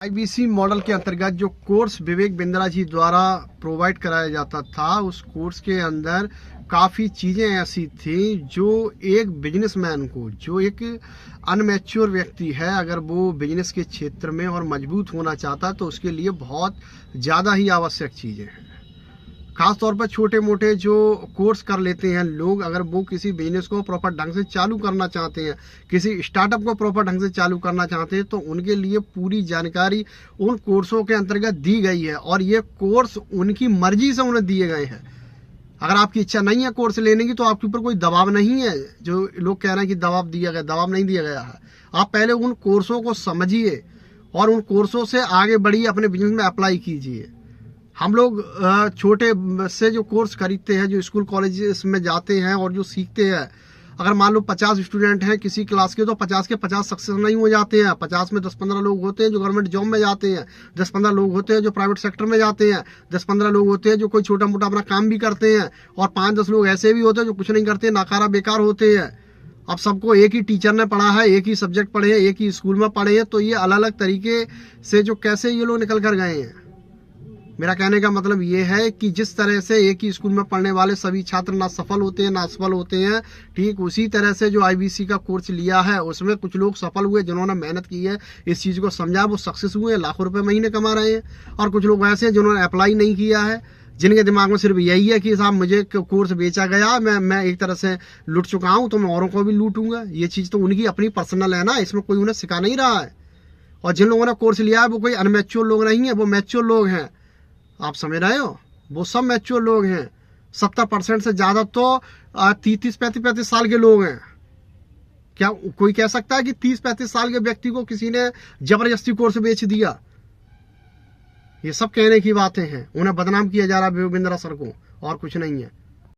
IBC model के अंतर्गत जो कोर्स विवेक बिंद्रा जी द्वारा प्रोवाइड कराया जाता था, उस कोर्स के अंदर काफ़ी चीज़ें ऐसी थी जो एक बिजनेसमैन को, जो एक अनमैच्योर व्यक्ति है, अगर वो बिजनेस के क्षेत्र में और मजबूत होना चाहता तो उसके लिए बहुत ज़्यादा ही आवश्यक चीज़ें हैं। खास तौर पर छोटे मोटे जो कोर्स कर लेते हैं लोग, अगर वो किसी बिजनेस को प्रॉपर ढंग से चालू करना चाहते हैं, किसी स्टार्टअप को प्रॉपर ढंग से चालू करना चाहते हैं, तो उनके लिए पूरी जानकारी उन कोर्सों के अंतर्गत दी गई है और ये कोर्स उनकी मर्जी से उन्हें दिए गए हैं। अगर आपकी इच्छा नहीं है कोर्स लेने की तो आपके ऊपर कोई दबाव नहीं है। जो लोग कह रहे हैं कि दबाव दिया गया, दबाव नहीं दिया गया है। आप पहले उन कोर्सों को समझिए और उन कोर्सों से आगे बढ़िए, अपने बिजनेस में अप्लाई कीजिए। हम लोग छोटे से जो कोर्स खरीदते हैं, जो स्कूल कॉलेज में जाते हैं और जो सीखते हैं, अगर मान लो 50 स्टूडेंट हैं किसी क्लास के, तो 50 के 50 सक्सेस नहीं हो जाते हैं। 50 में 10-15 लोग होते हैं जो गवर्नमेंट जॉब में जाते हैं, 10-15 लोग होते हैं जो प्राइवेट सेक्टर में जाते हैं, 10-15 लोग होते हैं जो कोई छोटा मोटा अपना काम भी करते हैं, और 5-10 लोग ऐसे भी होते हैं जो कुछ नहीं करते, नाकारा बेकार होते हैं। अब सबको एक ही टीचर ने पढ़ा है, एक ही सब्जेक्ट पढ़े हैं, एक ही स्कूल में पढ़े हैं, तो ये अलग अलग तरीके से जो कैसे ये लोग निकल कर गए हैं। मेरा कहने का मतलब ये है कि जिस तरह से एक ही स्कूल में पढ़ने वाले सभी छात्र ना सफल होते हैं ना असफल होते हैं, ठीक उसी तरह से जो आईबीसी का कोर्स लिया है उसमें कुछ लोग सफल हुए, जिन्होंने मेहनत की है, इस चीज़ को समझा, वो सक्सेस हुए, लाखों रुपए महीने कमा रहे हैं। और कुछ लोग ऐसे हैं जिन्होंने अप्लाई नहीं किया है, जिनके दिमाग में सिर्फ यही है कि साहब मुझे कोर्स बेचा गया, मैं एक तरह से लूट चुका हूँ तो मैं औरों को भी लूटूंगा। ये चीज़ तो उनकी अपनी पर्सनल है ना, इसमें कोई उन्हें सिखा नहीं रहा है। और जिन लोगों ने कोर्स लिया है वो कोई अनमैच्योर लोग नहीं है, वो मैच्योर लोग हैं। आप समझ रहे हो, वो सब मैच्योर लोग हैं। 70% से ज्यादा तो 30-35 साल के लोग हैं। क्या कोई कह सकता है कि 30-35 साल के व्यक्ति को किसी ने जबरदस्ती कोर्स बेच दिया? ये सब कहने की बातें हैं। उन्हें बदनाम किया जा रहा है विवेक बिंद्रा सर को, और कुछ नहीं है।